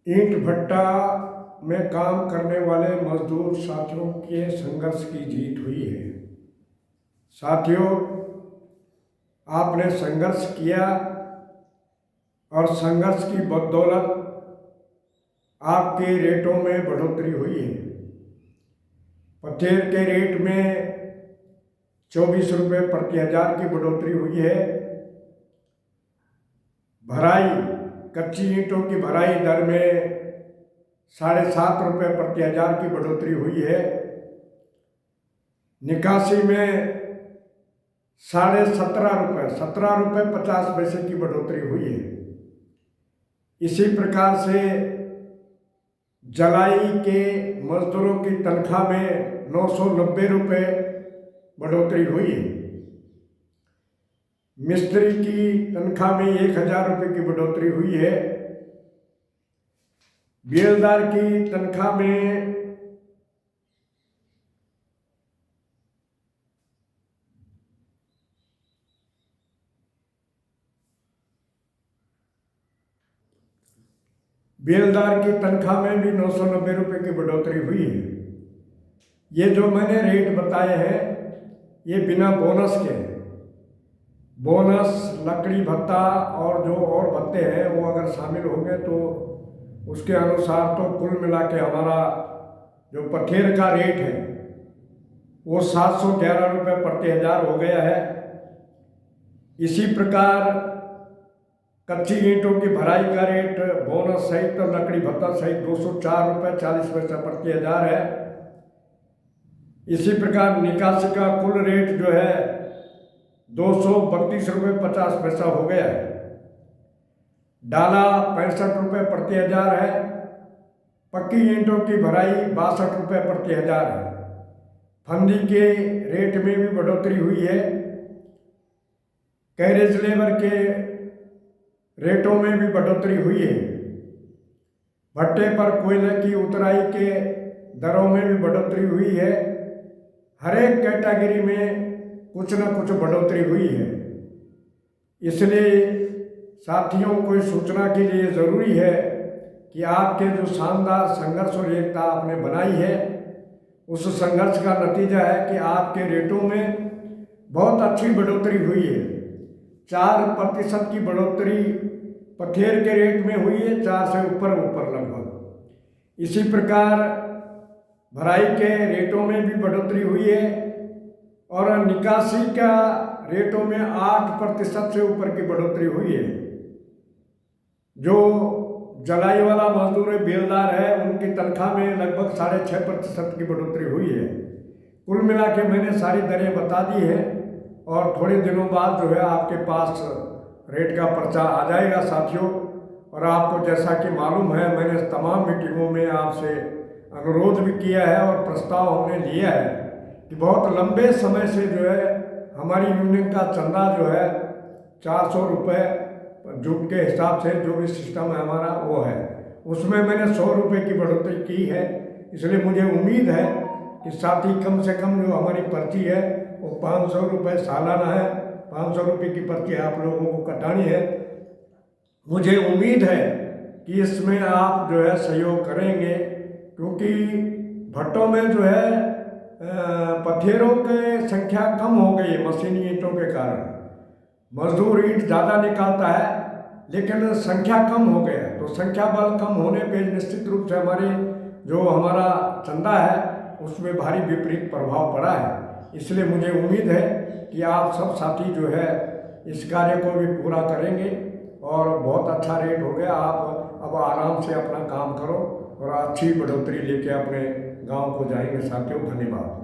ईंट भट्टा में काम करने वाले मजदूर साथियों के संघर्ष की जीत हुई है। साथियों, आपने संघर्ष किया और संघर्ष की बदौलत आपके रेटों में बढ़ोतरी हुई है। पथेर के रेट में 24 रुपये प्रति हजार की बढ़ोतरी हुई है। भराई, कच्ची ईंटों की भराई दर में 7.5 रुपये प्रति हजार की बढ़ोतरी हुई है। निकासी में 17.5 रुपये 50 पैसे की बढ़ोतरी हुई है। इसी प्रकार से जलाई के मजदूरों की तनख्वाह में 990 रुपये बढ़ोतरी हुई है। मिस्त्री की तनख्वाह में 1000 रुपये की बढ़ोतरी हुई है। बेलदार की तनख्वाह में भी 990 रुपये की बढ़ोतरी हुई है। ये जो मैंने रेट बताए हैं ये बिना बोनस के हैं। बोनस, लकड़ी भत्ता और जो और भत्ते हैं वो अगर शामिल होंगे तो उसके अनुसार तो कुल मिला के हमारा जो पथेर का रेट है वो 711 रुपये प्रति हजार हो गया है। इसी प्रकार कच्ची ईंटों की भराई का रेट बोनस सहित और लकड़ी भत्ता सहित 204 रुपये 40 पैसा प्रति हजार है। इसी प्रकार निकासी का कुल रेट जो है 232 रुपये 50 पैसा हो गया है। डाला 65 रुपये प्रति हजार है। पक्की ईंटों की भराई 62 रुपये प्रति हजार है। फंदी के रेट में भी बढ़ोतरी हुई है। कैरेज लेबर के रेटों में भी बढ़ोतरी हुई है। भट्टे पर कोयले की उतराई के दरों में भी बढ़ोतरी हुई है। हर एक कैटेगरी में कुछ न कुछ बढ़ोतरी हुई है। इसलिए साथियों को सूचना के लिए ज़रूरी है कि आपके जो शानदार संघर्ष और एकता आपने बनाई है उस संघर्ष का नतीजा है कि आपके रेटों में बहुत अच्छी बढ़ोतरी हुई है। 4% की बढ़ोतरी पथेर के रेट में हुई है, 4 से ऊपर लगभग। इसी प्रकार भराई के रेटों में भी बढ़ोतरी हुई है और निकासी का रेटों में 8% से ऊपर की बढ़ोतरी हुई है। जो जलाई वाला मजदूर बेलदार है उनकी तनख्वाह में लगभग 6.5% की बढ़ोतरी हुई है। कुल मिला के मैंने सारी दरें बता दी है और थोड़े दिनों बाद जो है आपके पास रेट का पर्चा आ जाएगा साथियों। और आपको जैसा कि मालूम है मैंने तमाम मीटिंगों में आपसे अनुरोध भी किया है और प्रस्ताव हमने लिया है कि बहुत लंबे समय से जो है हमारी यूनियन का चंदा जो है 400 रुपये जुट के हिसाब से जो भी सिस्टम है हमारा वो है, उसमें मैंने 100 रुपये की बढ़ोतरी की है। इसलिए मुझे उम्मीद है कि साथी कम से कम जो हमारी पर्ची है वो 500 रुपये सालाना है। 500 रुपये की पर्ची आप लोगों को कटानी है। मुझे उम्मीद है कि इसमें आप जो है सहयोग करेंगे, क्योंकि भट्टों में जो है पथेरों की संख्या कम हो गई है मशीनी ईंटों के कारण। मजदूर ईंट ज़्यादा निकालता है लेकिन संख्या कम हो गया, तो संख्या बल कम होने पे निश्चित रूप से हमारा चंदा है उसमें भारी विपरीत प्रभाव पड़ा है। इसलिए मुझे उम्मीद है कि आप सब साथी जो है इस कार्य को भी पूरा करेंगे और बहुत अच्छा रेट हो गया। आप अब आराम से अपना काम करो और अच्छी बढ़ोतरी लेके अपने गांव को जाएंगे साथियों। धन्यवाद।